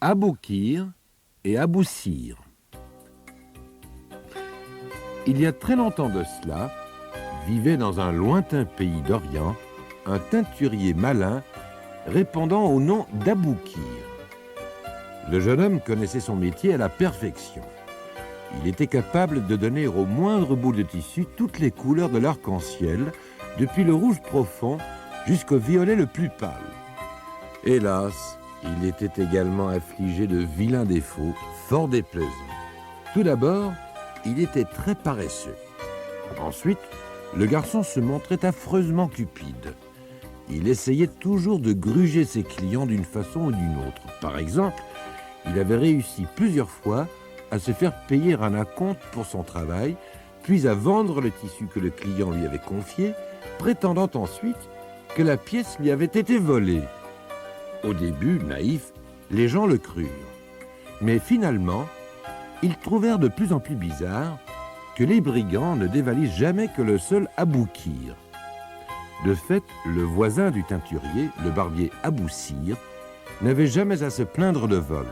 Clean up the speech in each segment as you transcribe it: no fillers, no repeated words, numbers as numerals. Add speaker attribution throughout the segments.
Speaker 1: Aboukir et Aboussir. Il y a très longtemps de cela, vivait dans un lointain pays d'Orient un teinturier malin répondant au nom d'Aboukir. Le jeune homme connaissait son métier à la perfection. Il était capable de donner au moindre bout de tissu toutes les couleurs de l'arc-en-ciel, depuis le rouge profond jusqu'au violet le plus pâle. Hélas, il était également affligé de vilains défauts, fort déplaisants. Tout d'abord, il était très paresseux. Ensuite, le garçon se montrait affreusement cupide. Il essayait toujours de gruger ses clients d'une façon ou d'une autre. Par exemple, il avait réussi plusieurs fois à se faire payer un acompte pour son travail, puis à vendre le tissu que le client lui avait confié, prétendant ensuite que la pièce lui avait été volée. Au début, naïfs, les gens le crurent. Mais finalement, ils trouvèrent de plus en plus bizarre que les brigands ne dévalisent jamais que le seul Aboukir. De fait, le voisin du teinturier, le barbier Aboussir, n'avait jamais à se plaindre de vol.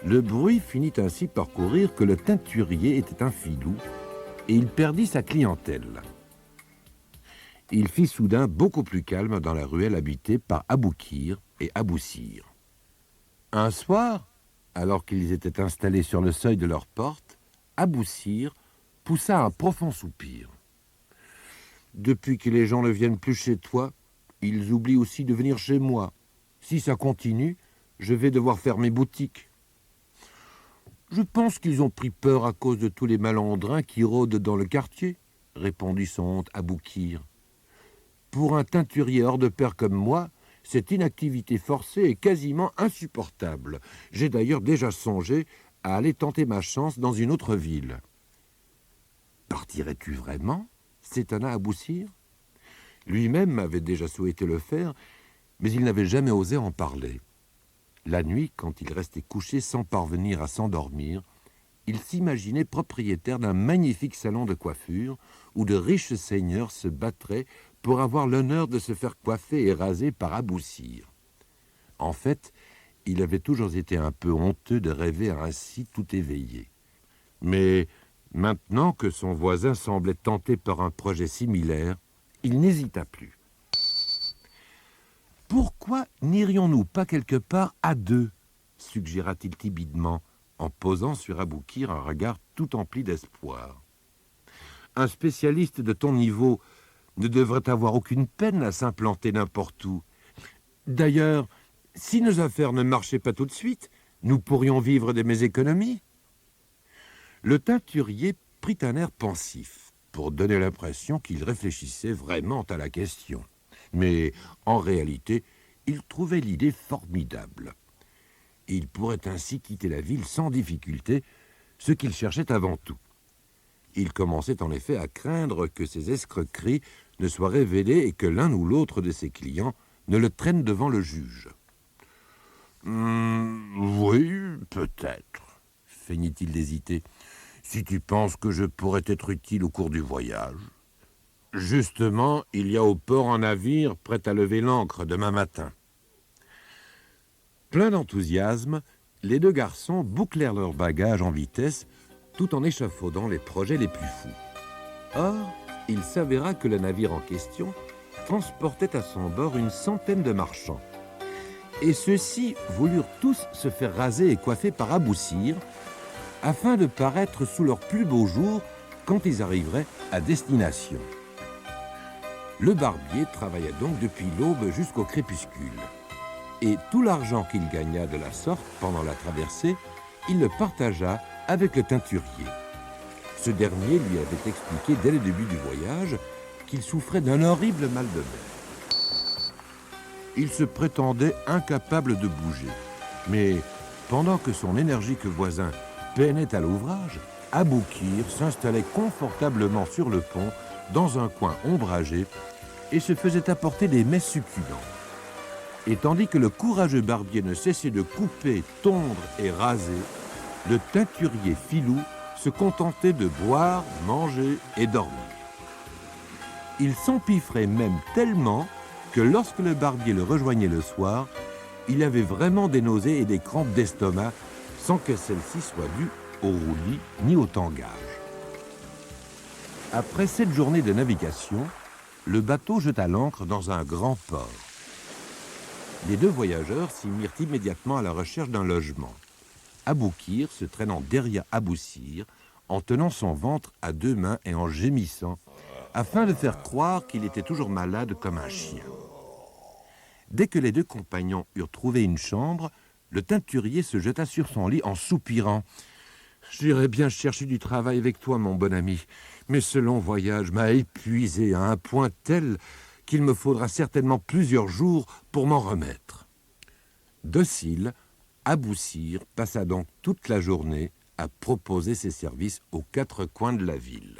Speaker 1: Le bruit finit ainsi par courir que le teinturier était un filou et il perdit sa clientèle. Il fit soudain beaucoup plus calme dans la ruelle habitée par Aboukir et Aboussir. Un soir, alors qu'ils étaient installés sur le seuil de leur porte, Aboussir poussa un profond soupir. « Depuis que les gens ne viennent plus chez toi, ils oublient aussi de venir chez moi. Si ça continue, je vais devoir fermer boutique. » « Je pense qu'ils ont pris peur à cause de tous les malandrins qui rôdent dans le quartier, » répondit son hôte Aboukir. « Pour un teinturier hors de pair comme moi, cette inactivité forcée est quasiment insupportable. J'ai d'ailleurs déjà songé à aller tenter ma chance dans une autre ville. »« Partirais-tu vraiment ?» s'étonna Aboussir. Lui-même avait déjà souhaité le faire, mais il n'avait jamais osé en parler. La nuit, quand il restait couché sans parvenir à s'endormir, il s'imaginait propriétaire d'un magnifique salon de coiffure où de riches seigneurs se battraient pour avoir l'honneur de se faire coiffer et raser par Aboussir. En fait, il avait toujours été un peu honteux de rêver ainsi tout éveillé. Mais maintenant que son voisin semblait tenté par un projet similaire, il n'hésita plus. « Pourquoi n'irions-nous pas quelque part à deux ?» suggéra-t-il timidement, en posant sur Aboukir un regard tout empli d'espoir. « Un spécialiste de ton niveau ne devrait avoir aucune peine à s'implanter n'importe où. D'ailleurs, si nos affaires ne marchaient pas tout de suite, nous pourrions vivre de mes économies. » Le teinturier prit un air pensif, pour donner l'impression qu'il réfléchissait vraiment à la question. Mais, en réalité, il trouvait l'idée formidable. Il pourrait ainsi quitter la ville sans difficulté, ce qu'il cherchait avant tout. Il commençait en effet à craindre que ses escroqueries ne soient révélées et que l'un ou l'autre de ses clients ne le traîne devant le juge. « Oui, peut-être, » feignit-il d'hésiter, « si tu penses que je pourrais être utile au cours du voyage. » Justement, il y a au port un navire prêt à lever l'ancre demain matin. Pleins d'enthousiasme, les deux garçons bouclèrent leurs bagages en vitesse tout en échafaudant les projets les plus fous. Or, il s'avéra que le navire en question transportait à son bord une centaine de marchands. Et ceux-ci voulurent tous se faire raser et coiffer par Aboussir afin de paraître sous leur plus beau jour quand ils arriveraient à destination. Le barbier travailla donc depuis l'aube jusqu'au crépuscule. Et tout l'argent qu'il gagna de la sorte pendant la traversée, il le partagea avec le teinturier. Ce dernier lui avait expliqué dès le début du voyage qu'il souffrait d'un horrible mal de mer. Il se prétendait incapable de bouger. Mais pendant que son énergique voisin peinait à l'ouvrage, Aboukir s'installait confortablement sur le pont dans un coin ombragé et se faisait apporter des mets succulents. Et tandis que le courageux barbier ne cessait de couper, tondre et raser, le teinturier filou se contentait de boire, manger et dormir. Il s'empiffrait même tellement que lorsque le barbier le rejoignait le soir, il avait vraiment des nausées et des crampes d'estomac, sans que celles-ci soient dues au roulis ni au tangage. Après 7 journées de navigation, le bateau jeta l'ancre dans un grand port. Les 2 voyageurs s'y mirent immédiatement à la recherche d'un logement. Aboukir se traînant derrière Abou-Sir, en tenant son ventre à 2 mains et en gémissant, afin de faire croire qu'il était toujours malade comme un chien. Dès que les 2 compagnons eurent trouvé une chambre, le teinturier se jeta sur son lit en soupirant. « J'irais bien chercher du travail avec toi, mon bon ami, mais ce long voyage m'a épuisé à un point tel qu'il me faudra certainement plusieurs jours pour m'en remettre. » Docile, Abou-Sir passa donc toute la journée à proposer ses services aux 4 coins de la ville.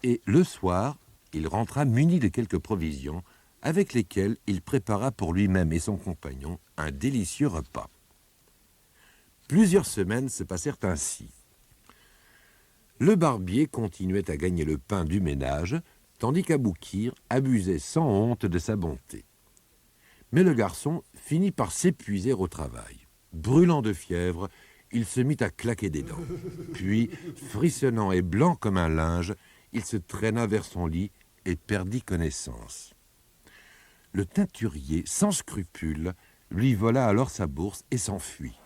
Speaker 1: Et le soir, il rentra muni de quelques provisions, avec lesquelles il prépara pour lui-même et son compagnon un délicieux repas. Plusieurs semaines se passèrent ainsi. Le barbier continuait à gagner le pain du ménage, tandis qu'Aboukir abusait sans honte de sa bonté. Mais le garçon finit par s'épuiser au travail. Brûlant de fièvre, il se mit à claquer des dents. Puis, frissonnant et blanc comme un linge, il se traîna vers son lit et perdit connaissance. Le teinturier, sans scrupule, lui vola alors sa bourse et s'enfuit.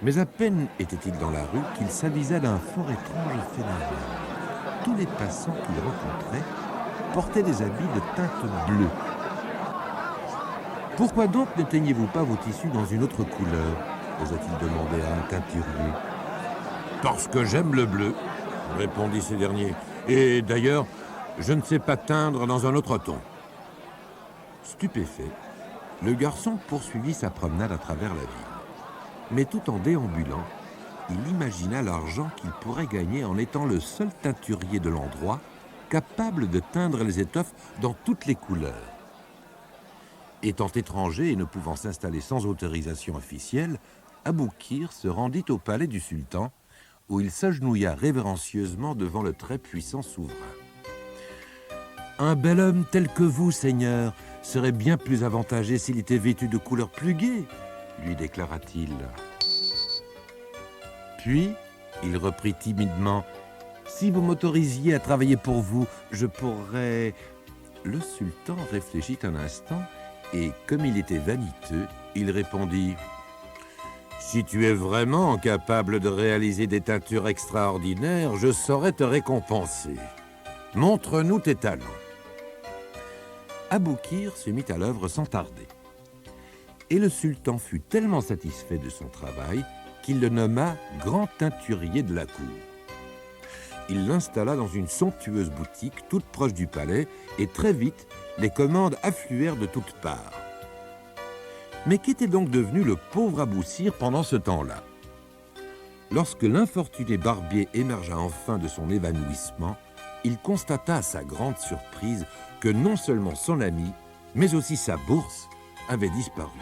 Speaker 1: Mais à peine était-il dans la rue qu'il s'avisa d'un fort étrange phénomène. Tous les passants qu'il rencontrait portaient des habits de teinte bleue. « Pourquoi donc ne teignez-vous pas vos tissus dans une autre couleur ?» osa-t-il demander à un teinturier. « Parce que j'aime le bleu, » répondit ce dernier. « Et d'ailleurs, je ne sais pas teindre dans un autre ton. » Stupéfait, le garçon poursuivit sa promenade à travers la ville. Mais tout en déambulant, il imagina l'argent qu'il pourrait gagner en étant le seul teinturier de l'endroit capable de teindre les étoffes dans toutes les couleurs. Étant étranger et ne pouvant s'installer sans autorisation officielle, Aboukir se rendit au palais du sultan, où il s'agenouilla révérencieusement devant le très puissant souverain. « Un bel homme tel que vous, Seigneur, serait bien plus avantagé s'il était vêtu de couleurs plus gaies, » lui déclara-t-il. Puis, il reprit timidement, « Si vous m'autorisiez à travailler pour vous, je pourrais... » Le sultan réfléchit un instant et, comme il était vaniteux, il répondit, « Si tu es vraiment capable de réaliser des teintures extraordinaires, je saurais te récompenser. Montre-nous tes talents. » Aboukir se mit à l'œuvre sans tarder. Et le sultan fut tellement satisfait de son travail qu'il le nomma grand teinturier de la cour. Il l'installa dans une somptueuse boutique toute proche du palais et très vite, les commandes affluèrent de toutes parts. Mais qu'était donc devenu le pauvre Abou-Sir pendant ce temps-là? Lorsque l'infortuné barbier émergea enfin de son évanouissement, il constata à sa grande surprise que non seulement son ami, mais aussi sa bourse avait disparu.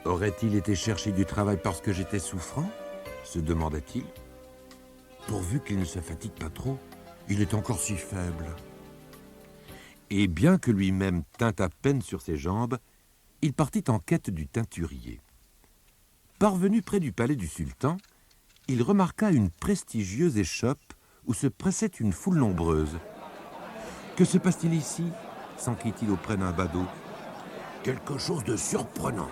Speaker 1: Aurait-il été chercher du travail parce que j'étais souffrant? Se demanda-t-il. Pourvu qu'il ne se fatigue pas trop, il est encore si faible. Et bien que lui-même tînt à peine sur ses jambes, il partit en quête du teinturier. Parvenu près du palais du sultan, il remarqua une prestigieuse échoppe où se pressait une foule nombreuse. « Que se passe-t-il ici » s'enquit-il auprès d'un badaud. « Quelque chose de surprenant »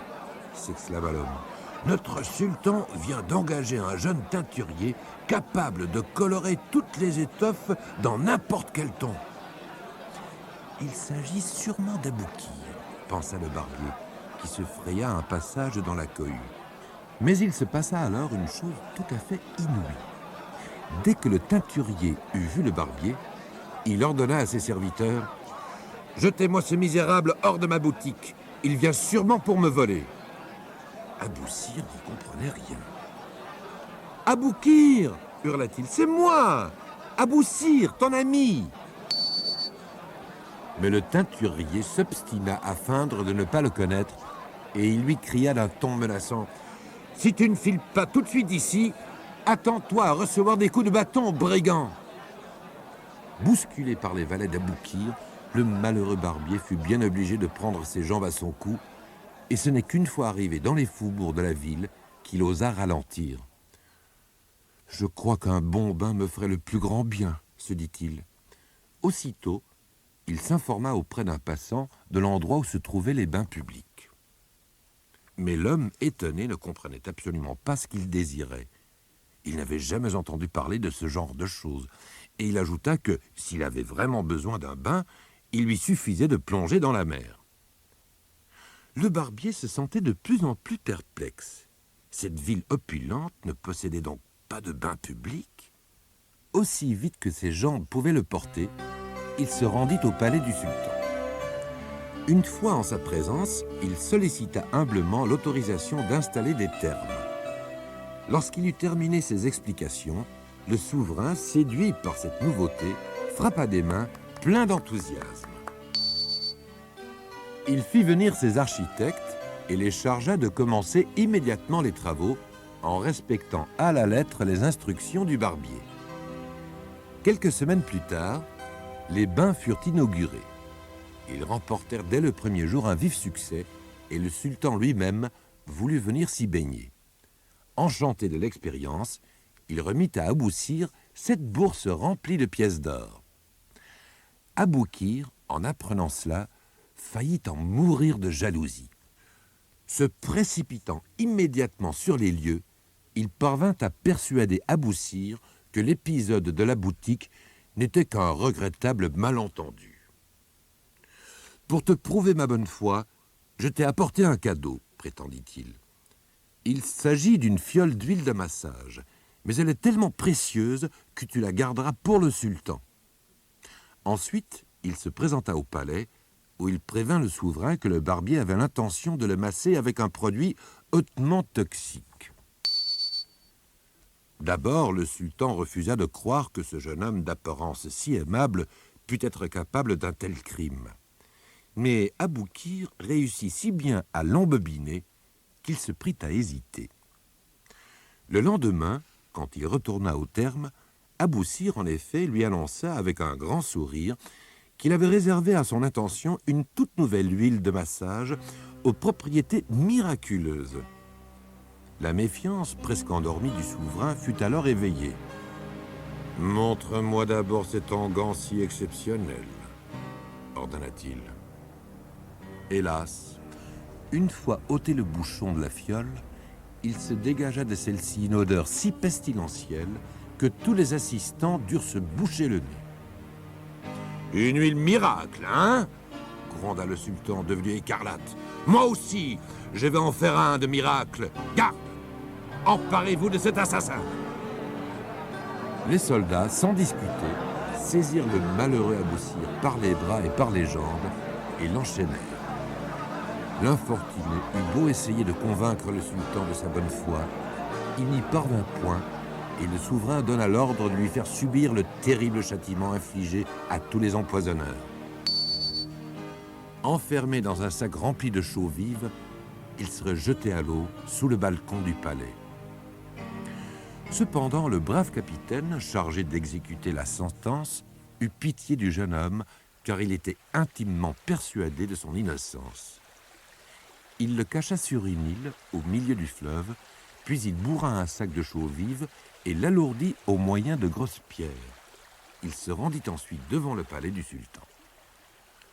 Speaker 1: s'exclama l'homme. « Notre sultan vient d'engager un jeune teinturier capable de colorer toutes les étoffes dans n'importe quel ton. »« Il s'agit sûrement d'Aboukir, » pensa le barbier, qui se fraya un passage dans la cohue. Mais il se passa alors une chose tout à fait inouïe. Dès que le teinturier eut vu le barbier, il ordonna à ses serviteurs « Jetez-moi ce misérable hors de ma boutique. Il vient sûrement pour me voler. » Abou-Sir n'y comprenait rien. « Aboukir » hurla-t-il. « C'est moi, Abou-Sir, ton ami !» Mais le teinturier s'obstina à feindre de ne pas le connaître et il lui cria d'un ton menaçant « Si tu ne files pas tout de suite d'ici, attends-toi à recevoir des coups de bâton, brigand !» Bousculé par les valets d'Aboukir, le malheureux barbier fut bien obligé de prendre ses jambes à son cou, et ce n'est qu'une fois arrivé dans les faubourgs de la ville qu'il osa ralentir. « Je crois qu'un bon bain me ferait le plus grand bien, » se dit-il. Aussitôt, il s'informa auprès d'un passant de l'endroit où se trouvaient les bains publics. Mais l'homme, étonné, ne comprenait absolument pas ce qu'il désirait. Il n'avait jamais entendu parler de ce genre de choses, et il ajouta que, s'il avait vraiment besoin d'un bain, il lui suffisait de plonger dans la mer. Le barbier se sentait de plus en plus perplexe. Cette ville opulente ne possédait donc pas de bain public. Aussi vite que ses jambes pouvaient le porter, il se rendit au palais du sultan. Une fois en sa présence, il sollicita humblement l'autorisation d'installer des thermes. Lorsqu'il eut terminé ses explications, le souverain, séduit par cette nouveauté, frappa des mains, plein d'enthousiasme. Il fit venir ses architectes et les chargea de commencer immédiatement les travaux en respectant à la lettre les instructions du barbier. Quelques semaines plus tard, les bains furent inaugurés. Ils remportèrent dès le premier jour un vif succès et le sultan lui-même voulut venir s'y baigner. Enchanté de l'expérience, il remit à Abou-Sir 7 bourses remplies de pièces d'or. Aboukir, en apprenant cela, faillit en mourir de jalousie. Se précipitant immédiatement sur les lieux, il parvint à persuader Abou-Sir que l'épisode de la boutique n'était qu'un regrettable malentendu. « Pour te prouver ma bonne foi, je t'ai apporté un cadeau, » prétendit-il. « Il s'agit d'une fiole d'huile de massage, mais elle est tellement précieuse que tu la garderas pour le sultan. » Ensuite, il se présenta au palais, où il prévint le souverain que le barbier avait l'intention de le masser avec un produit hautement toxique. D'abord, le sultan refusa de croire que ce jeune homme d'apparence si aimable pût être capable d'un tel crime. Mais Aboukir réussit si bien à l'embobiner qu'il se prit à hésiter. Le lendemain, quand il retourna au terme, Abou-Sir, en effet, lui annonça avec un grand sourire qu'il avait réservé à son intention une toute nouvelle huile de massage aux propriétés miraculeuses. La méfiance presque endormie du souverain fut alors éveillée. « Montre-moi d'abord cet onguent si exceptionnel, » ordonna-t-il. Hélas, une fois ôté le bouchon de la fiole, il se dégagea de celle-ci une odeur si pestilentielle que tous les assistants durent se boucher le nez. « Une huile miracle, hein ?» gronda le sultan, devenu écarlate. « Moi aussi, je vais en faire un de miracle. Garde! Emparez-vous de cet assassin !» Les soldats, sans discuter, saisirent le malheureux Abou-Sir par les bras et par les jambes et l'enchaînèrent. L'infortuné eut beau essayer de convaincre le sultan de sa bonne foi, il n'y parvint point, et le souverain donna l'ordre de lui faire subir le terrible châtiment infligé à tous les empoisonneurs. Enfermé dans un sac rempli de chaux vive, il serait jeté à l'eau sous le balcon du palais. Cependant, le brave capitaine, chargé d'exécuter la sentence, eut pitié du jeune homme, car il était intimement persuadé de son innocence. Il le cacha sur une île, au milieu du fleuve, puis il bourra un sac de chaux vive et l'alourdit au moyen de grosses pierres. Il se rendit ensuite devant le palais du sultan.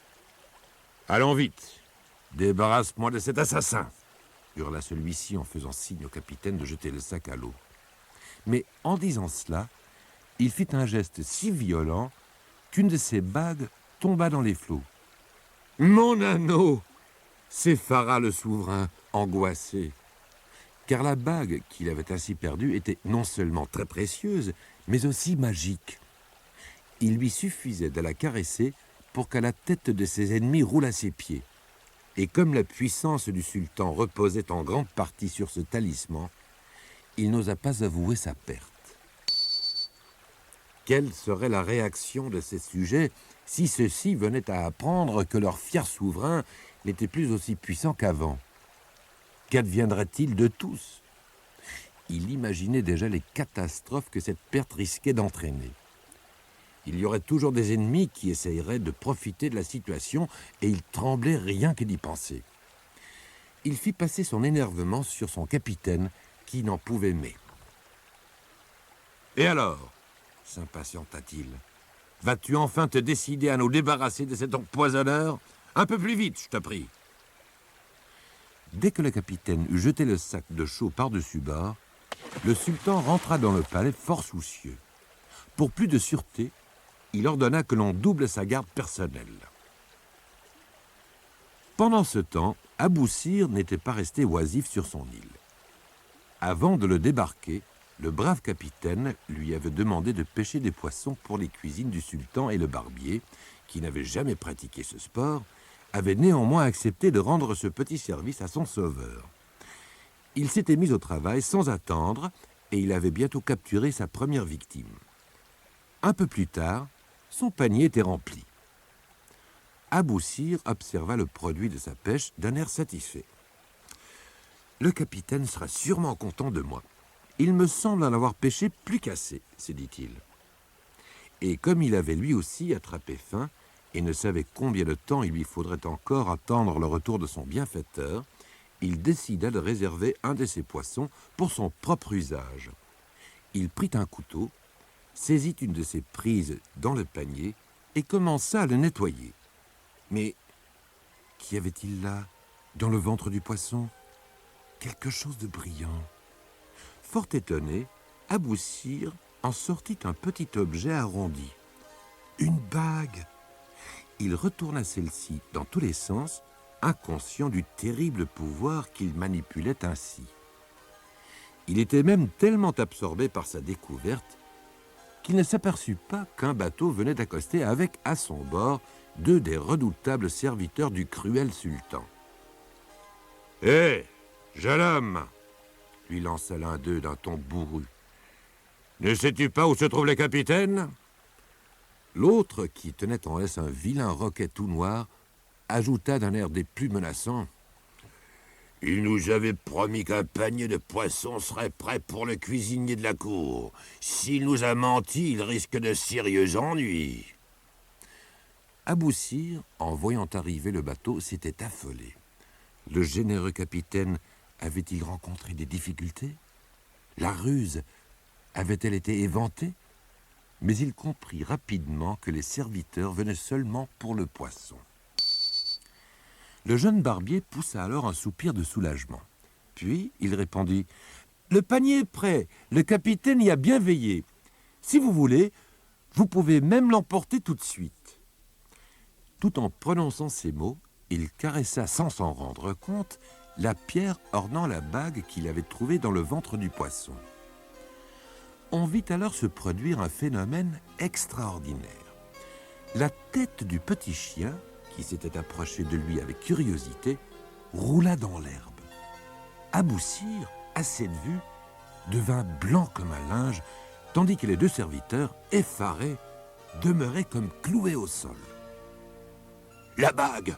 Speaker 1: « Allons vite, débarrasse-moi de cet assassin !» hurla celui-ci en faisant signe au capitaine de jeter le sac à l'eau. Mais en disant cela, il fit un geste si violent qu'une de ses bagues tomba dans les flots. « Mon anneau !» s'effara le souverain, angoissé. Car la bague qu'il avait ainsi perdue était non seulement très précieuse, mais aussi magique. Il lui suffisait de la caresser pour qu'à la tête de ses ennemis roule à ses pieds. Et comme la puissance du sultan reposait en grande partie sur ce talisman, il n'osa pas avouer sa perte. Quelle serait la réaction de ses sujets si ceux-ci venaient à apprendre que leur fier souverain n'était plus aussi puissant qu'avant? Qu'adviendrait-il de tous? Il imaginait déjà les catastrophes que cette perte risquait d'entraîner. Il y aurait toujours des ennemis qui essaieraient de profiter de la situation et il tremblait rien que d'y penser. Il fit passer son énervement sur son capitaine qui n'en pouvait mais. « Et alors ?» s'impatienta-t-il. « Vas-tu enfin te décider à nous débarrasser de cet empoisonneur? Un peu plus vite, je te prie. » Dès que le capitaine eut jeté le sac de chaux par-dessus bord, le sultan rentra dans le palais fort soucieux. Pour plus de sûreté, il ordonna que l'on double sa garde personnelle. Pendant ce temps, Abou Sir n'était pas resté oisif sur son île. Avant de le débarquer, le brave capitaine lui avait demandé de pêcher des poissons pour les cuisines du sultan et le barbier, qui n'avait jamais pratiqué ce sport, avait néanmoins accepté de rendre ce petit service à son sauveur. Il s'était mis au travail sans attendre et il avait bientôt capturé sa première victime. Un peu plus tard, son panier était rempli. Abou Sir observa le produit de sa pêche d'un air satisfait. « Le capitaine sera sûrement content de moi. Il me semble en avoir pêché plus qu'assez, se dit-il. » Et comme il avait lui aussi attrapé faim et ne savait combien de temps il lui faudrait encore attendre le retour de son bienfaiteur, il décida de réserver un de ses poissons pour son propre usage. Il prit un couteau, saisit une de ses prises dans le panier et commença à le nettoyer. Mais qu'y avait-il là, dans le ventre du poisson? Quelque chose de brillant. Fort étonné, Abou Sir en sortit un petit objet arrondi. Une bague. Il retourna celle-ci dans tous les sens, inconscient du terrible pouvoir qu'il manipulait ainsi. Il était même tellement absorbé par sa découverte qu'il ne s'aperçut pas qu'un bateau venait d'accoster avec à son bord 2 des redoutables serviteurs du cruel sultan. « Hé, jeune homme !» lui lança l'un d'eux d'un ton bourru. « Ne sais-tu pas où se trouve le capitaine ?» L'autre, qui tenait en laisse un vilain roquet tout noir, ajouta d'un air des plus menaçants. « Il nous avait promis qu'un panier de poissons serait prêt pour le cuisinier de la cour. S'il nous a menti, il risque de sérieux ennuis. » Abou Sir, en voyant arriver le bateau, s'était affolé. Le généreux capitaine avait-il rencontré des difficultés? La ruse avait-elle été éventée? Mais il comprit rapidement que les serviteurs venaient seulement pour le poisson. Le jeune barbier poussa alors un soupir de soulagement. Puis il répondit « Le panier est prêt, le capitaine y a bien veillé. Si vous voulez, vous pouvez même l'emporter tout de suite. » Tout en prononçant ces mots, il caressa sans s'en rendre compte la pierre ornant la bague qu'il avait trouvée dans le ventre du poisson. On vit alors se produire un phénomène extraordinaire. La tête du petit chien, qui s'était approché de lui avec curiosité, roula dans l'herbe. Abou Sir, à cette vue, devint blanc comme un linge, tandis que les 2 serviteurs, effarés, demeuraient comme cloués au sol. « La bague!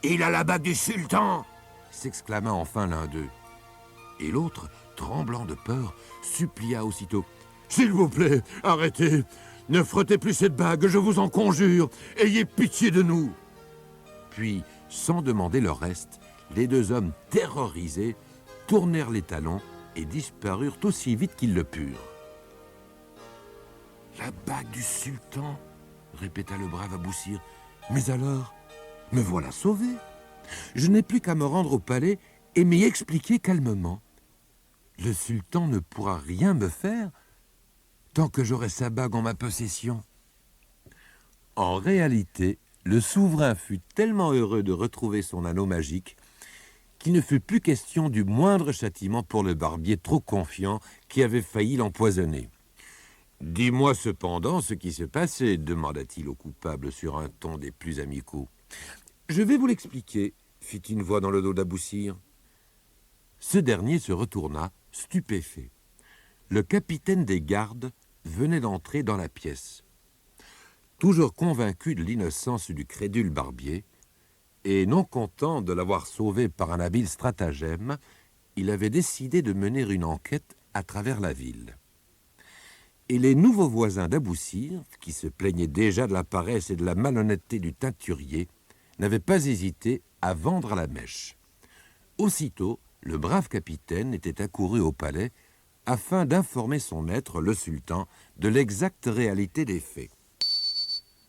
Speaker 1: Il a la bague du sultan !» s'exclama enfin l'un d'eux. Et l'autre, tremblant de peur, supplia aussitôt. « S'il vous plaît, arrêtez! Ne frottez plus cette bague, je vous en conjure! Ayez pitié de nous !» Puis, sans demander le reste, les 2 hommes terrorisés tournèrent les talons et disparurent aussi vite qu'ils le purent. « La bague du sultan !» répéta le brave Abou Sir. « Mais alors, me voilà sauvé. Je n'ai plus qu'à me rendre au palais et m'y expliquer calmement. Le sultan ne pourra rien me faire tant que j'aurai sa bague en ma possession. » En réalité, le souverain fut tellement heureux de retrouver son anneau magique qu'il ne fut plus question du moindre châtiment pour le barbier trop confiant qui avait failli l'empoisonner. « Dis-moi cependant ce qui s'est passé, demanda-t-il au coupable sur un ton des plus amicaux. « Je vais vous l'expliquer, fit une voix dans le dos d'Abou Sir. Ce dernier se retourna, stupéfait. Le capitaine des gardes venait d'entrer dans la pièce. Toujours convaincu de l'innocence du crédule barbier, et non content de l'avoir sauvé par un habile stratagème, il avait décidé de mener une enquête à travers la ville. Et les nouveaux voisins d'Abou-Sir, qui se plaignaient déjà de la paresse et de la malhonnêteté du teinturier, n'avaient pas hésité à vendre la mèche. Aussitôt, le brave capitaine était accouru au palais afin d'informer son maître, le sultan, de l'exacte réalité des faits.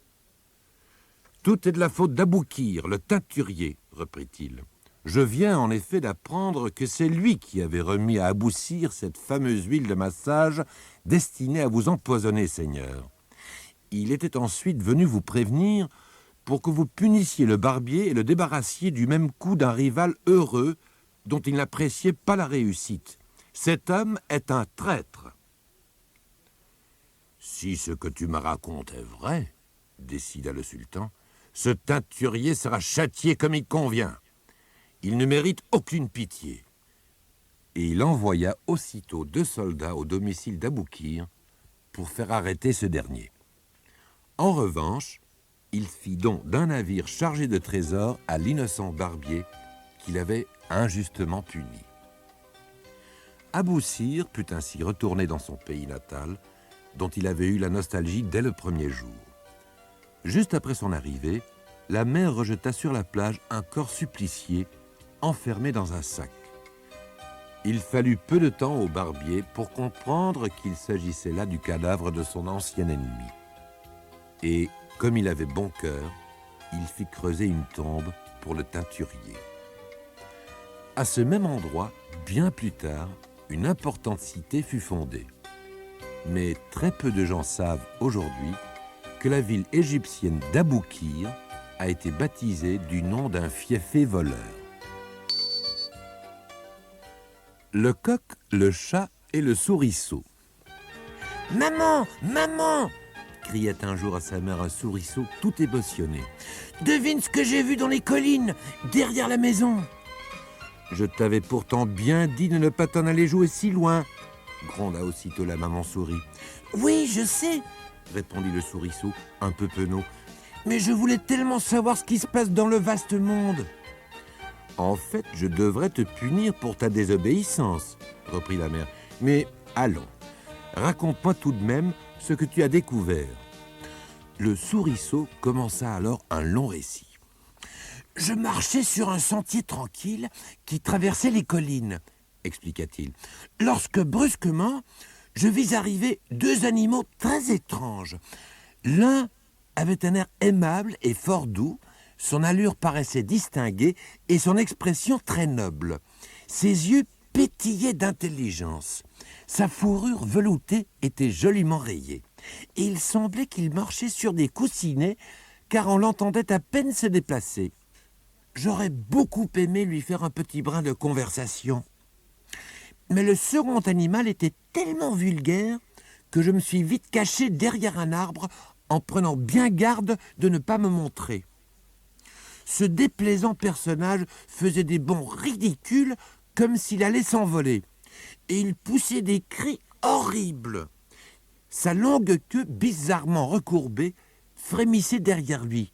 Speaker 1: « Tout est de la faute d'Aboukir, le teinturier, reprit-il. Je viens en effet d'apprendre que c'est lui qui avait remis à Abou-Sir cette fameuse huile de massage destinée à vous empoisonner, Seigneur. Il était ensuite venu vous prévenir pour que vous punissiez le barbier et le débarrassiez du même coup d'un rival heureux dont il n'appréciait pas la réussite. Cet homme est un traître. » « Si ce que tu me racontes est vrai, décida le sultan, ce teinturier sera châtié comme il convient. Il ne mérite aucune pitié. » Et il envoya aussitôt 2 soldats au domicile d'Aboukir pour faire arrêter ce dernier. En revanche, il fit don d'un navire chargé de trésors à l'innocent barbier qu'il avait injustement puni. Abou-Sir put ainsi retourner dans son pays natal, dont il avait eu la nostalgie dès le premier jour. Juste après son arrivée, la mer rejeta sur la plage un corps supplicié, enfermé dans un sac. Il fallut peu de temps au barbier pour comprendre qu'il s'agissait là du cadavre de son ancien ennemi. Et, comme il avait bon cœur, il fit creuser une tombe pour le teinturier. À ce même endroit, bien plus tard, une importante cité fut fondée. Mais très peu de gens savent aujourd'hui que la ville égyptienne d'Aboukir a été baptisée du nom d'un fiefé voleur. Le coq, le chat et le souriceau. « Maman, maman !» criait un jour à sa mère un souriceau tout émotionné. « Devine ce que j'ai vu dans les collines, derrière la maison !»« Je t'avais pourtant bien dit de ne pas t'en aller jouer si loin !» gronda aussitôt la maman souris. « Oui, je sais !» répondit le souriceau, un peu penaud. « Mais je voulais tellement savoir ce qui se passe dans le vaste monde !»« En fait, je devrais te punir pour ta désobéissance, » reprit la mère. « Mais allons, raconte-moi tout de même ce que tu as découvert. » Le souriceau commença alors un long récit. « Je marchais sur un sentier tranquille qui traversait les collines, » expliqua-t-il, « lorsque brusquement, je vis arriver 2 animaux très étranges. L'un avait un air aimable et fort doux, son allure paraissait distinguée et son expression très noble. Ses yeux pétillaient d'intelligence. Sa fourrure veloutée était joliment rayée. Et il semblait qu'il marchait sur des coussinets, car on l'entendait à peine se déplacer. J'aurais beaucoup aimé lui faire un petit brin de conversation. Mais le second animal était tellement vulgaire que je me suis vite caché derrière un arbre en prenant bien garde de ne pas me montrer. Ce déplaisant personnage faisait des bonds ridicules comme s'il allait s'envoler, et il poussait des cris horribles. Sa longue queue bizarrement recourbée frémissait derrière lui.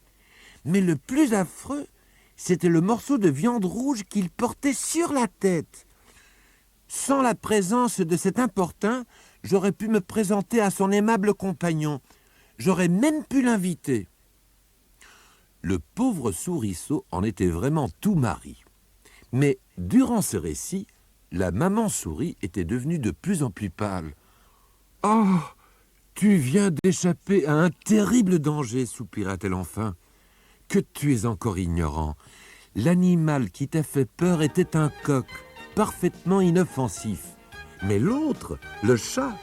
Speaker 1: Mais le plus affreux, c'était le morceau de viande rouge qu'il portait sur la tête. Sans la présence de cet importun, j'aurais pu me présenter à son aimable compagnon. J'aurais même pu l'inviter. Le pauvre souriceau en était vraiment tout mari. Mais durant ce récit, la maman souris était devenue de plus en plus pâle. « Oh, tu viens d'échapper à un terrible danger, soupira-t-elle enfin. Que tu es encore ignorant. L'animal qui t'a fait peur était un coq, parfaitement inoffensif. Mais l'autre, le chat,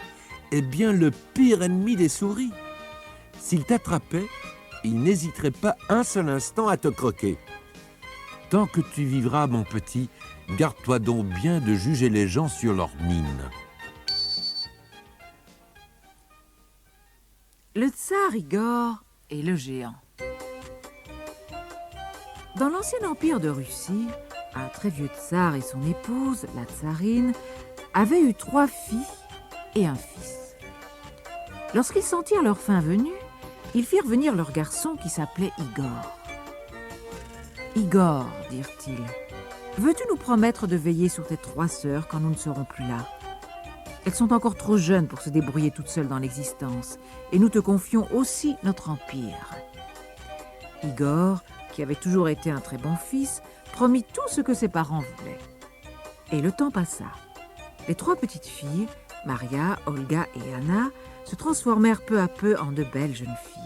Speaker 1: est bien le pire ennemi des souris. S'il t'attrapait, il n'hésiterait pas un seul instant à te croquer. Tant que tu vivras, mon petit, garde-toi donc bien de juger les gens sur leur mine. »
Speaker 2: Le tsar Igor et le géant. Dans l'ancien empire de Russie, un très vieux tsar et son épouse, la tsarine, avaient eu 3 filles et un fils. Lorsqu'ils sentirent leur fin venue, ils firent venir leur garçon qui s'appelait Igor. « Igor, dirent-ils, veux-tu nous promettre de veiller sur tes 3 sœurs quand nous ne serons plus là ?»« Elles sont encore trop jeunes pour se débrouiller toutes seules dans l'existence, et nous te confions aussi notre empire. » Igor, qui avait toujours été un très bon fils, promit tout ce que ses parents voulaient. Et le temps passa. Les 3 petites filles, Maria, Olga et Anna, se transformèrent peu à peu en de belles jeunes filles.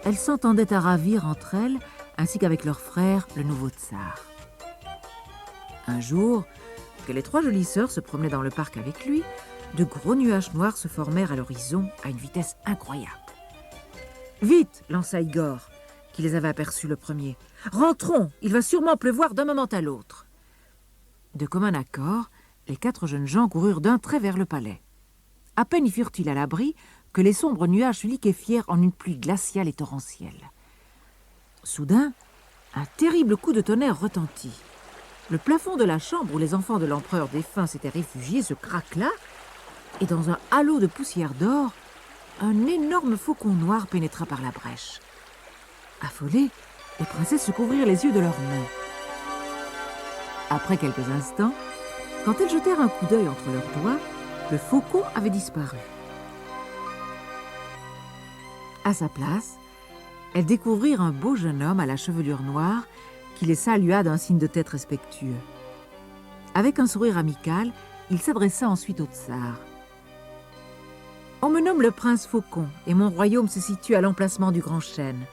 Speaker 2: Elles s'entendaient à ravir entre elles, ainsi qu'avec leur frère, le nouveau tsar. Un jour, que les 3 jolies sœurs se promenaient dans le parc avec lui, de gros nuages noirs se formèrent à l'horizon à une vitesse incroyable. « Vite !» lança Igor, qui les avait aperçus le premier. « Rentrons, il va sûrement pleuvoir d'un moment à l'autre. » De commun accord, les 4 jeunes gens coururent d'un trait vers le palais. À peine y furent-ils à l'abri que les sombres nuages se liquéfièrent en une pluie glaciale et torrentielle. Soudain, un terrible coup de tonnerre retentit. Le plafond de la chambre où les enfants de l'empereur défunt s'étaient réfugiés se craquela, et dans un halo de poussière d'or, un énorme faucon noir pénétra par la brèche. Affolées, les princesses se couvrirent les yeux de leurs mains. Après quelques instants, quand elles jetèrent un coup d'œil entre leurs doigts, le faucon avait disparu. À sa place, elles découvrirent un beau jeune homme à la chevelure noire qui les salua d'un signe de tête respectueux. Avec un sourire amical, il s'adressa ensuite au tsar. « On me nomme le prince Faucon et mon royaume se situe à l'emplacement du Grand Chêne.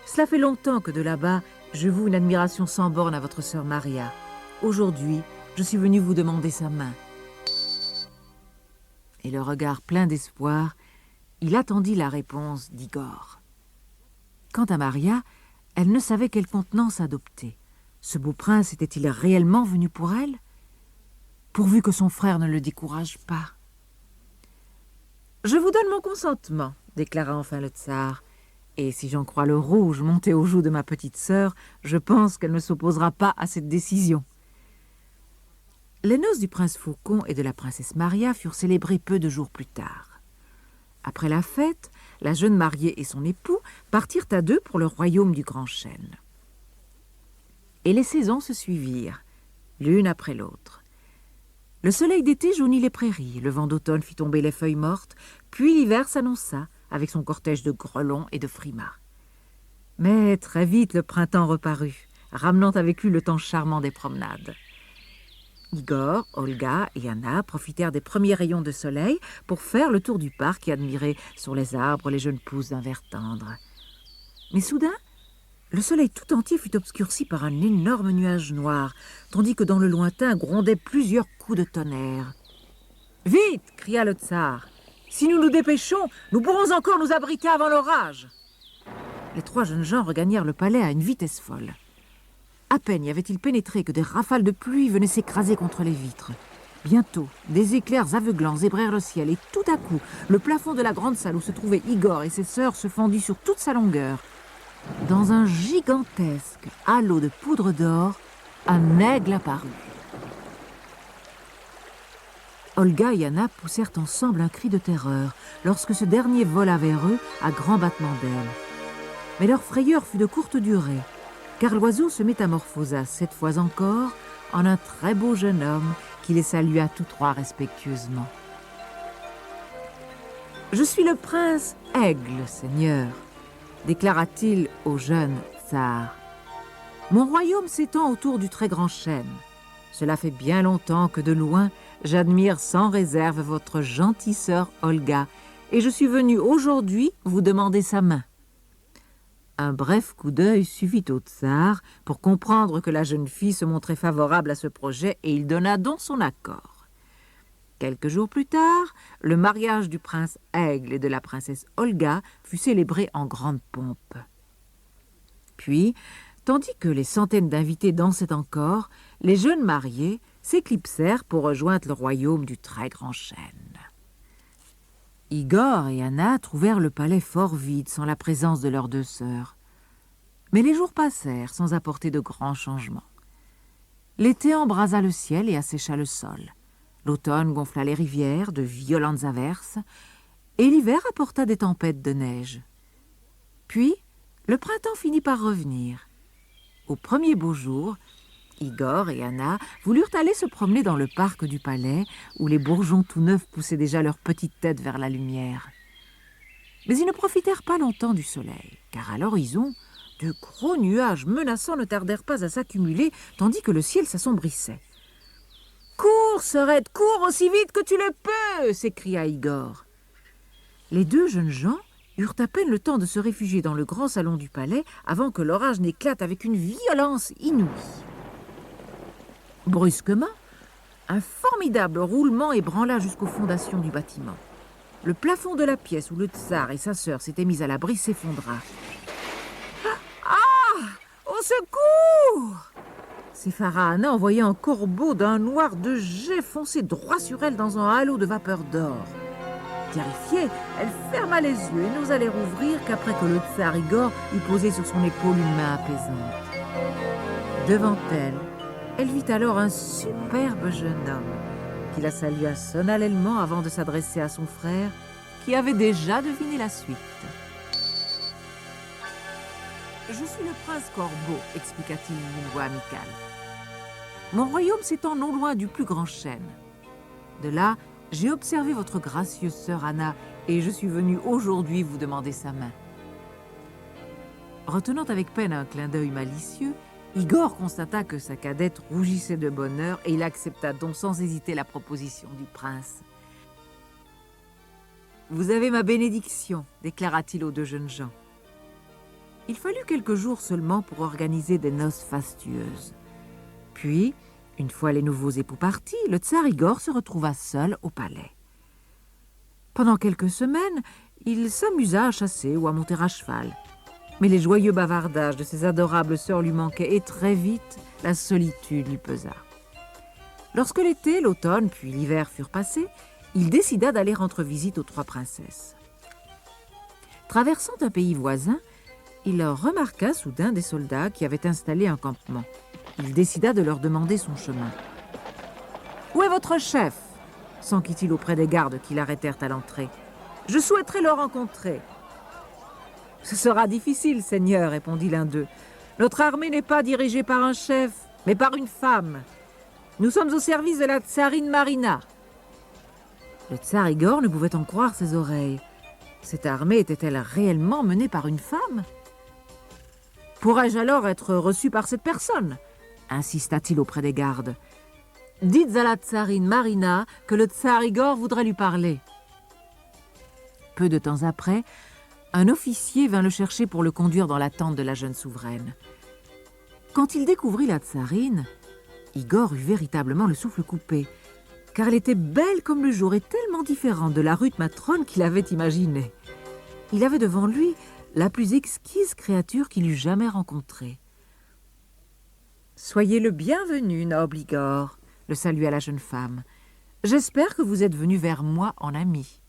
Speaker 2: Cela fait longtemps que de là-bas, je voue une admiration sans borne à votre sœur Maria. Aujourd'hui, je suis venu vous demander sa main. » Et le regard plein d'espoir, il attendit la réponse d'Igor. Quant à Maria, elle ne savait quelle contenance adopter. Ce beau prince était-il réellement venu pour elle? Pourvu que son frère ne le décourage pas. « Je vous donne mon consentement, » déclara enfin le tsar. « Et si j'en crois le rouge monté aux joues de ma petite sœur, je pense qu'elle ne s'opposera pas à cette décision. » Les noces du prince Faucon et de la princesse Maria furent célébrées peu de jours plus tard. Après la fête, la jeune mariée et son époux partirent à 2 pour le royaume du Grand Chêne. Et les saisons se suivirent, l'une après l'autre. Le soleil d'été jaunit les prairies, le vent d'automne fit tomber les feuilles mortes, puis l'hiver s'annonça avec son cortège de grelons et de frimas. Mais très vite le printemps reparut, ramenant avec lui le temps charmant des promenades. Igor, Olga et Anna profitèrent des premiers rayons de soleil pour faire le tour du parc et admirer sur les arbres les jeunes pousses d'un vert tendre. Mais soudain, le soleil tout entier fut obscurci par un énorme nuage noir, tandis que dans le lointain grondaient plusieurs coups de tonnerre. « Vite !» cria le tsar. « Si nous nous dépêchons, nous pourrons encore nous abriter avant l'orage !» Les 3 jeunes gens regagnèrent le palais à une vitesse folle. À peine y avait-il pénétré que des rafales de pluie venaient s'écraser contre les vitres. Bientôt, des éclairs aveuglants zébrèrent le ciel et tout à coup, le plafond de la grande salle où se trouvaient Igor et ses sœurs se fendit sur toute sa longueur. Dans un gigantesque halo de poudre d'or, un aigle apparut. Olga et Anna poussèrent ensemble un cri de terreur lorsque ce dernier vola vers eux à grands battements d'ailes. Mais leur frayeur fut de courte durée, car l'oiseau se métamorphosa cette fois encore en un très beau jeune homme qui les salua tous 3 respectueusement. « Je suis le prince Aigle, Seigneur, » déclara-t-il au jeune tsar. « Mon royaume s'étend autour du très grand chêne. Cela fait bien longtemps que de loin, j'admire sans réserve votre gentille sœur Olga, et je suis venu aujourd'hui vous demander sa main. » Un bref coup d'œil suffit au tsar pour comprendre que la jeune fille se montrait favorable à ce projet et il donna donc son accord. Quelques jours plus tard, le mariage du prince Aigle et de la princesse Olga fut célébré en grande pompe. Puis, tandis que les centaines d'invités dansaient encore, les jeunes mariés s'éclipsèrent pour rejoindre le royaume du très grand chêne. Igor et Anna trouvèrent le palais fort vide sans la présence de leurs 2 sœurs. Mais les jours passèrent sans apporter de grands changements. L'été embrasa le ciel et assécha le sol. L'automne gonfla les rivières de violentes averses et l'hiver apporta des tempêtes de neige. Puis, le printemps finit par revenir. Au premier beau jour, Igor et Anna voulurent aller se promener dans le parc du palais, où les bourgeons tout neufs poussaient déjà leur petite tête vers la lumière. Mais ils ne profitèrent pas longtemps du soleil, car à l'horizon, de gros nuages menaçants ne tardèrent pas à s'accumuler, tandis que le ciel s'assombrissait. « Cours, sœurette, cours aussi vite que tu le peux !» s'écria Igor. Les deux jeunes gens eurent à peine le temps de se réfugier dans le grand salon du palais avant que l'orage n'éclate avec une violence inouïe. Brusquement, un formidable roulement ébranla jusqu'aux fondations du bâtiment. Le plafond de la pièce où le tsar et sa sœur s'étaient mis à l'abri s'effondra. « Ah! Au secours !» s'effara Anna en voyant un corbeau d'un noir de jet foncer droit sur elle dans un halo de vapeur d'or. Terrifiée, elle ferma les yeux et n'osa les rouvrir qu'après que le tsar Igor eut posé sur son épaule une main apaisante. Devant elle, elle vit alors un superbe jeune homme qui la salua solennellement avant de s'adresser à son frère qui avait déjà deviné la suite. « Je suis le prince Corbeau, expliqua-t-il d'une voix amicale. Mon royaume s'étend non loin du plus grand chêne. De là, j'ai observé votre gracieuse sœur Anna et je suis venu aujourd'hui vous demander sa main. » Retenant avec peine un clin d'œil malicieux, Igor constata que sa cadette rougissait de bonheur et il accepta donc sans hésiter la proposition du prince. « Vous avez ma bénédiction, déclara-t-il aux deux jeunes gens. Il fallut quelques jours seulement pour organiser des noces fastueuses. Puis, une fois les nouveaux époux partis, le tsar Igor se retrouva seul au palais. Pendant quelques semaines, il s'amusa à chasser ou à monter à cheval. Mais les joyeux bavardages de ses adorables sœurs lui manquaient et très vite, la solitude lui pesa. Lorsque l'été, l'automne puis l'hiver furent passés, il décida d'aller rendre visite aux trois princesses. Traversant un pays voisin, il remarqua soudain des soldats qui avaient installé un campement. Il décida de leur demander son chemin. « Où est votre chef ?» s'enquit-il auprès des gardes qui l'arrêtèrent à l'entrée. « Je souhaiterais le rencontrer. » « Ce sera difficile, Seigneur, répondit l'un d'eux. Notre armée n'est pas dirigée par un chef, mais par une femme. Nous sommes au service de la tsarine Marina. » Le tsar Igor ne pouvait en croire ses oreilles. Cette armée était-elle réellement menée par une femme? Pourrais-je alors être reçu par cette personne? Insista-t-il auprès des gardes. Dites à la tsarine Marina que le tsar Igor voudrait lui parler. Peu de temps après, un officier vint le chercher pour le conduire dans la tente de la jeune souveraine. Quand il découvrit la tsarine, Igor eut véritablement le souffle coupé, car elle était belle comme le jour et tellement différente de la rude matrone qu'il avait imaginée. Il avait devant lui la plus exquise créature qu'il eût jamais rencontrée. « Soyez le bienvenu, noble Igor », le salua la jeune femme. « J'espère que vous êtes venu vers moi en ami. »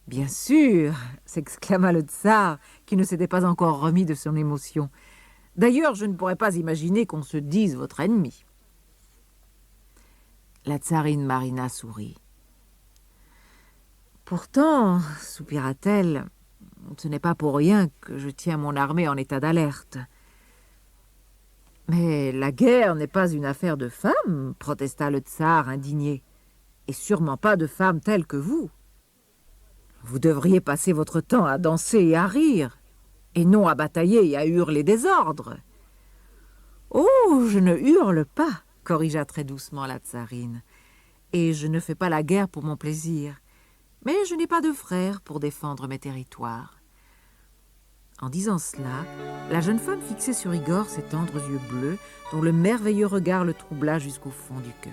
Speaker 2: « Bien sûr !» s'exclama le tsar, qui ne s'était pas encore remis de son émotion. « D'ailleurs, je ne pourrais pas imaginer qu'on se dise votre ennemi. » La tsarine Marina sourit. « Pourtant, soupira-t-elle, ce n'est pas pour rien que je tiens mon armée en état d'alerte. »« Mais la guerre n'est pas une affaire de femmes, protesta le tsar indigné, et sûrement pas de femmes telles que vous. Vous devriez passer votre temps à danser et à rire, et non à batailler et à hurler des ordres. »« Oh, je ne hurle pas, » corrigea très doucement la tsarine, « et je ne fais pas la guerre pour mon plaisir, mais je n'ai pas de frère pour défendre mes territoires. » En disant cela, la jeune femme fixait sur Igor ses tendres yeux bleus, dont le merveilleux regard le troubla jusqu'au fond du cœur.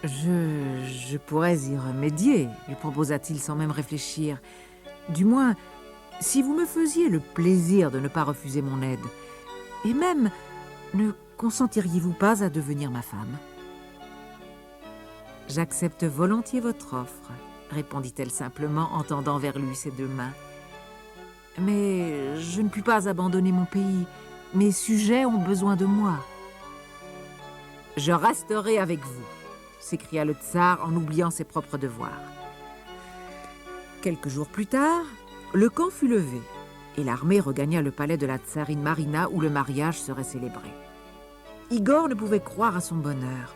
Speaker 2: « Je pourrais y remédier, lui proposa-t-il sans même réfléchir. Du moins, si vous me faisiez le plaisir de ne pas refuser mon aide. Et même, ne consentiriez-vous pas à devenir ma femme? »« J'accepte volontiers votre offre, » répondit-elle simplement en tendant vers lui ses deux mains. « Mais je ne puis pas abandonner mon pays. Mes sujets ont besoin de moi. »« Je resterai avec vous, » s'écria le tsar en oubliant ses propres devoirs. Quelques jours plus tard, le camp fut levé. et l'armée regagna le palais de la tsarine Marina où le mariage serait célébré. Igor ne pouvait croire à son bonheur,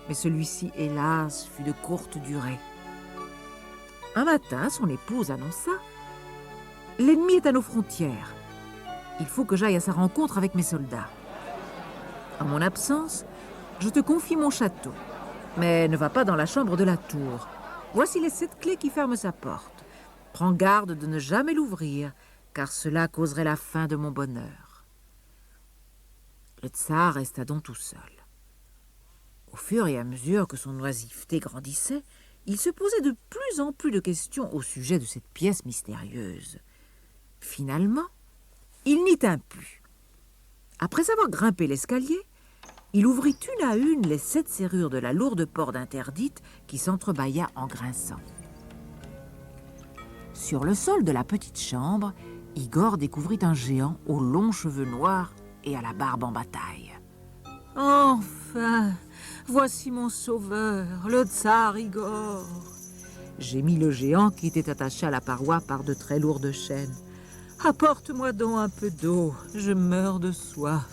Speaker 2: mais celui-ci, hélas, fut de courte durée. Un matin, son épouse annonça « L'ennemi est à nos frontières. Il faut que j'aille à sa rencontre avec mes soldats. En mon absence, je te confie mon château, mais ne va pas dans la chambre de la tour. Voici les 7 clés qui ferment sa porte. Prends garde de ne jamais l'ouvrir, car cela causerait la fin de mon bonheur. » Le tsar resta donc tout seul. Au fur et à mesure que son oisiveté grandissait, il se posait de plus en plus de questions au sujet de cette pièce mystérieuse. Finalement, il n'y tint plus. Après avoir grimpé l'escalier, il ouvrit une à une les 7 serrures de la lourde porte interdite qui s'entrebâilla en grinçant. Sur le sol de la petite chambre, Igor découvrit un géant aux longs cheveux noirs et à la barbe en bataille. « Enfin, voici mon sauveur, le tsar Igor !» gémit le géant qui était attaché à la paroi par de très lourdes chaînes. « Apporte-moi donc un peu d'eau, je meurs de soif !»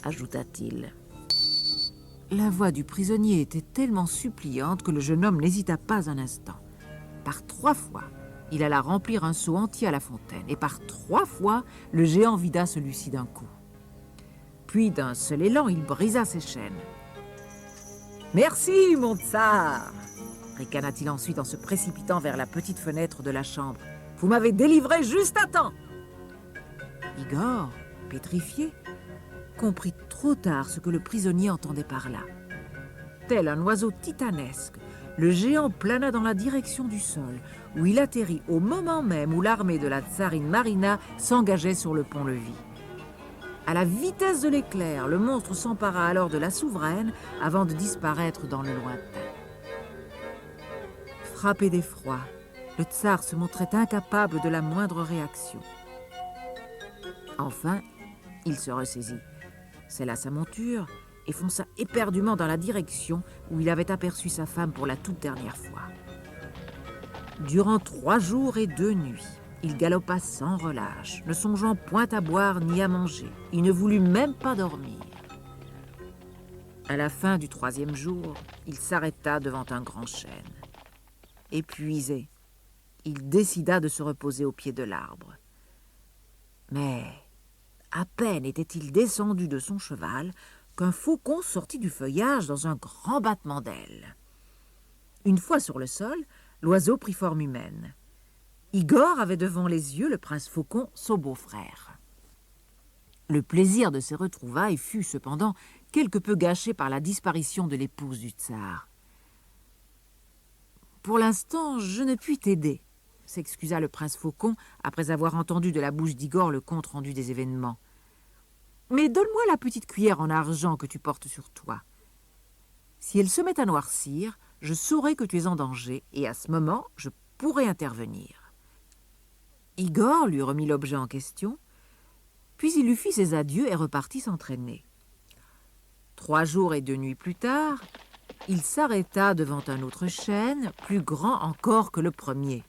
Speaker 2: ajouta-t-il. La voix du prisonnier était tellement suppliante que le jeune homme n'hésita pas un instant. Par 3 fois, il alla remplir un seau entier à la fontaine, et par 3 fois, le géant vida celui-ci d'un coup. Puis, d'un seul élan, il brisa ses chaînes. « Merci, mon tsar !» ricana-t-il ensuite en se précipitant vers la petite fenêtre de la chambre. « Vous m'avez délivré juste à temps !» Igor, pétrifié, comprit trop tard ce que le prisonnier entendait par là. Tel un oiseau titanesque, le géant plana dans la direction du sol, où il atterrit au moment même où l'armée de la tsarine Marina s'engageait sur le pont-levis. À la vitesse de l'éclair, le monstre s'empara alors de la souveraine avant de disparaître dans le lointain. Frappé d'effroi, le tsar se montrait incapable de la moindre réaction. Enfin, il se ressaisit, sella sa monture et fonça éperdument dans la direction où il avait aperçu sa femme pour la toute dernière fois. Durant 3 jours et 2 nuits, il galopa sans relâche, ne songeant point à boire ni à manger. Il ne voulut même pas dormir. À la fin du 3e jour, il s'arrêta devant un grand chêne. Épuisé, il décida de se reposer au pied de l'arbre. Mais à peine était-il descendu de son cheval qu'un faucon sortit du feuillage dans un grand battement d'ailes. Une fois sur le sol, l'oiseau prit forme humaine. Igor avait devant les yeux le prince Faucon, son beau-frère. Le plaisir de ces retrouvailles fut cependant quelque peu gâché par la disparition de l'épouse du tsar. « Pour l'instant, je ne puis t'aider », s'excusa le prince Faucon après avoir entendu de la bouche d'Igor le compte-rendu des événements. « Mais donne-moi la petite cuillère en argent que tu portes sur toi. Si elle se met à noircir, je saurai que tu es en danger et à ce moment, je pourrai intervenir. » Igor lui remit l'objet en question, puis il lui fit ses adieux et repartit s'entraîner. 3 jours et 2 nuits plus tard, il s'arrêta devant un autre chêne, plus grand encore que le premier.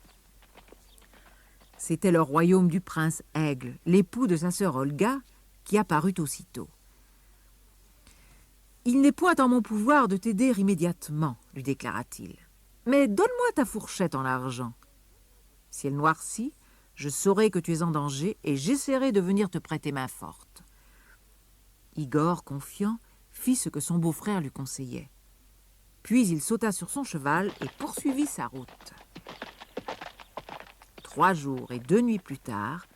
Speaker 2: C'était le royaume du prince Aigle, l'époux de sa sœur Olga, qui apparut aussitôt. « Il n'est point en mon pouvoir de t'aider immédiatement, » lui déclara-t-il. « Mais donne-moi ta fourchette en argent. Si elle noircit, je saurai que tu es en danger et j'essaierai de venir te prêter main forte. » Igor, confiant, fit ce que son beau-frère lui conseillait. Puis il sauta sur son cheval et poursuivit sa route. 3 jours et 2 nuits plus tard,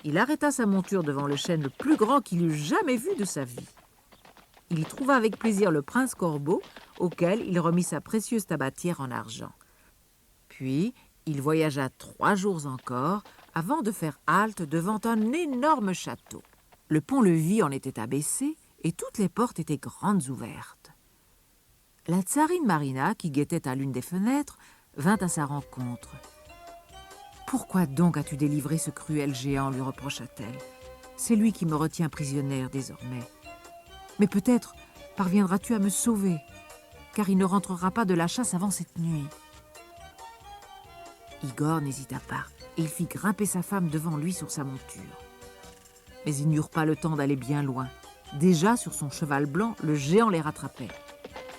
Speaker 2: il arrêta sa monture devant le chêne le plus grand qu'il eût jamais vu de sa vie. Il y trouva avec plaisir le prince Corbeau, auquel il remit sa précieuse tabatière en argent. Puis, il voyagea 3 jours encore, avant de faire halte devant un énorme château. Le pont-levis en était abaissé et toutes les portes étaient grandes ouvertes. La tsarine Marina, qui guettait à l'une des fenêtres, vint à sa rencontre. « Pourquoi donc as-tu délivré ce cruel géant ?» lui reprocha-t-elle. « C'est lui qui me retient prisonnière désormais. Mais peut-être parviendras-tu à me sauver, car il ne rentrera pas de la chasse avant cette nuit. » Igor n'hésita pas. et il fit grimper sa femme devant lui sur sa monture. Mais ils n'eurent pas le temps d'aller bien loin. Déjà, sur son cheval blanc, le géant les rattrapait.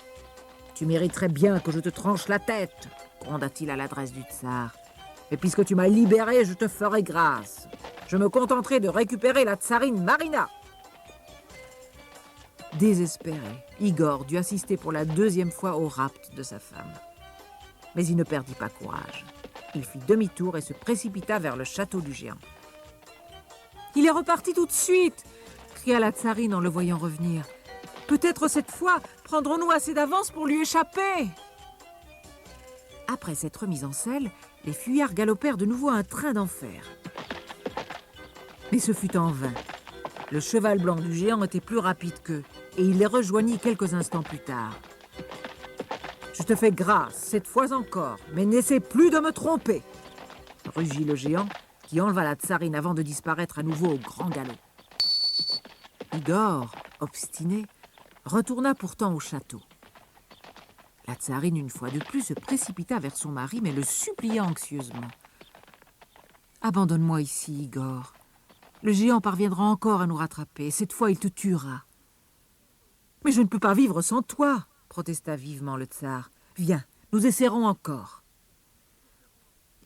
Speaker 2: « Tu mériterais bien que je te tranche la tête !» gronda-t-il à l'adresse du tsar. « Mais puisque tu m'as libéré, je te ferai grâce. Je me contenterai de récupérer la tsarine Marina !» Désespéré, Igor dut assister pour la deuxième fois au rapt de sa femme. Mais il ne perdit pas courage. Il fit demi-tour et se précipita vers le château du géant. « Il est reparti tout de suite !» cria la tsarine en le voyant revenir. « Peut-être cette fois prendrons-nous assez d'avance pour lui échapper !» Après cette remise en selle, les fuyards galopèrent de nouveau un train d'enfer. Mais ce fut en vain. Le cheval blanc du géant était plus rapide qu'eux, et il les rejoignit quelques instants plus tard. « Je te fais grâce, cette fois encore, mais n'essaie plus de me tromper !» rugit le géant, qui enleva la tsarine avant de disparaître à nouveau au grand galop. Igor, obstiné, retourna pourtant au château. La tsarine, une fois de plus, se précipita vers son mari, mais le supplia anxieusement. « Abandonne-moi ici, Igor. Le géant parviendra encore à nous rattraper. Cette fois, il te tuera. »« Mais je ne peux pas vivre sans toi !» protesta vivement le tsar. « Viens, nous essaierons encore. »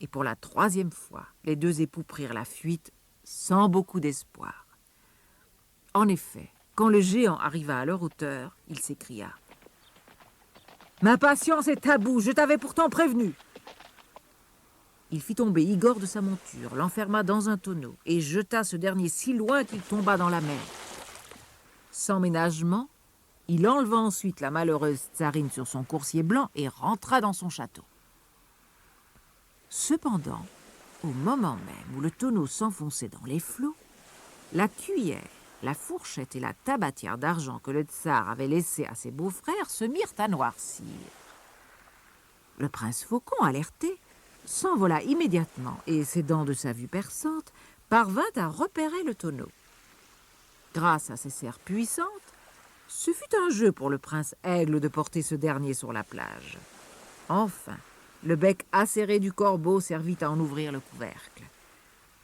Speaker 2: Et pour la troisième fois, les deux époux prirent la fuite sans beaucoup d'espoir. En effet, quand le géant arriva à leur hauteur, il s'écria « Ma patience est à bout, je t'avais pourtant prévenu !» Il fit tomber Igor de sa monture, l'enferma dans un tonneau et jeta ce dernier si loin qu'il tomba dans la mer. Sans ménagement, il enleva ensuite la malheureuse tsarine sur son coursier blanc et rentra dans son château. Cependant, au moment même où le tonneau s'enfonçait dans les flots, la cuillère, la fourchette et la tabatière d'argent que le tsar avait laissées à ses beaux-frères se mirent à noircir. Le prince Faucon, alerté, s'envola immédiatement et, s'aidant de sa vue perçante, parvint à repérer le tonneau. Grâce à ses serres puissantes, ce fut un jeu pour le prince Aigle de porter ce dernier sur la plage. Enfin, le bec acéré du corbeau servit à en ouvrir le couvercle.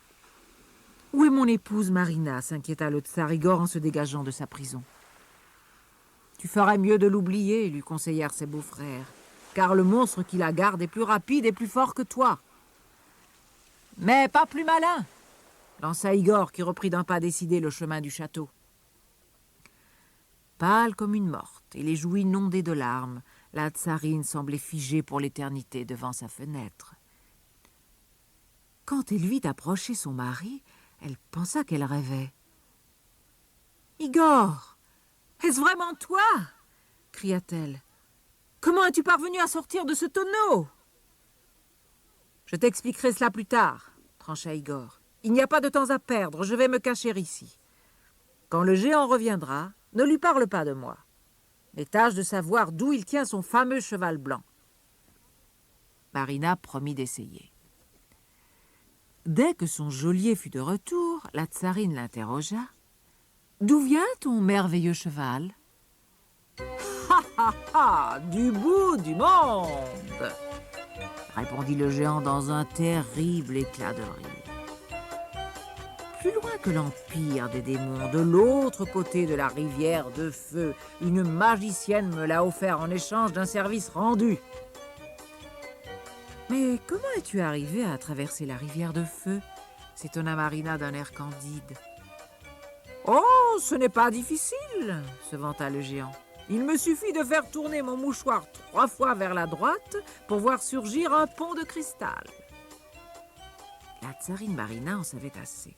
Speaker 2: « Où est mon épouse Marina ?» s'inquiéta le tsar Igor en se dégageant de sa prison. « Tu ferais mieux de l'oublier, » lui conseillèrent ses beaux-frères, « car le monstre qui la garde est plus rapide et plus fort que toi. »« Mais pas plus malin !» lança Igor, qui reprit d'un pas décidé le chemin du château. Pâle comme une morte et les joues inondées de larmes, la tsarine semblait figée pour l'éternité devant sa fenêtre. Quand elle vit approcher son mari, elle pensa qu'elle rêvait. « Igor, est-ce vraiment toi ?» cria-t-elle. « Comment es-tu parvenu à sortir de ce tonneau ?»« Je t'expliquerai cela plus tard, » trancha Igor. « Il n'y a pas de temps à perdre, je vais me cacher ici. Quand le géant reviendra, ne lui parle pas de moi. Mais tâche de savoir d'où il tient son fameux cheval blanc. » Marina promit d'essayer. Dès que son geôlier fut de retour, la tsarine l'interrogea. « D'où vient ton merveilleux cheval ?»« Ha ha ha, du bout du monde !» répondit le géant dans un terrible éclat de rire. Plus loin que l'empire des démons, de l'autre côté de la rivière de feu, une magicienne me l'a offert en échange d'un service rendu. « Mais comment es-tu arrivé à traverser la rivière de feu ?» s'étonna Marina d'un air candide. « Oh, ce n'est pas difficile !» se vanta le géant. « Il me suffit de faire tourner mon mouchoir 3 fois vers la droite pour voir surgir un pont de cristal. » La tsarine Marina en savait assez.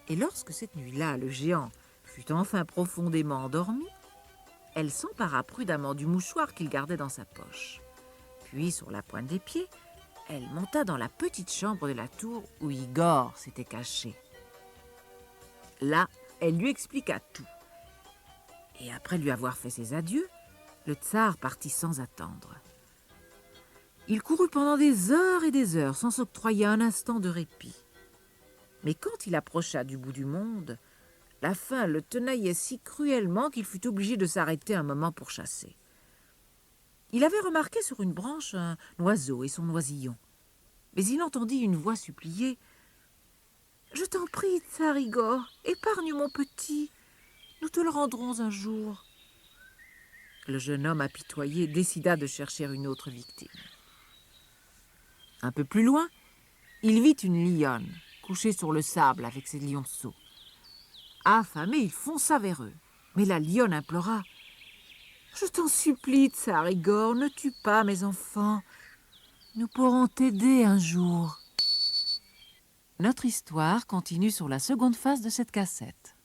Speaker 2: Et lorsque cette nuit-là, le géant fut enfin profondément endormi, elle s'empara prudemment du mouchoir qu'il gardait dans sa poche. Puis, sur la pointe des pieds, elle monta dans la petite chambre de la tour où Igor s'était caché. Là, elle lui expliqua tout. Et après lui avoir fait ses adieux, le tsar partit sans attendre. Il courut pendant des heures et des heures sans s'octroyer un instant de répit. Mais quand il approcha du bout du monde, la faim le tenaillait si cruellement qu'il fut obligé de s'arrêter un moment pour chasser. Il avait remarqué sur une branche un oiseau et son oisillon. Mais il entendit une voix supplier. « Je t'en prie, Tsar Igor, épargne mon petit. Nous te le rendrons un jour. » Le jeune homme apitoyé décida de chercher une autre victime. Un peu plus loin, il vit une lionne couchée sur le sable avec ses lionceaux. Affamé, il fonça vers eux. Mais la lionne implora. « Je t'en supplie, Tsar Igor, ne tue pas mes enfants. Nous pourrons t'aider un jour. » Notre histoire continue sur la seconde face de cette cassette.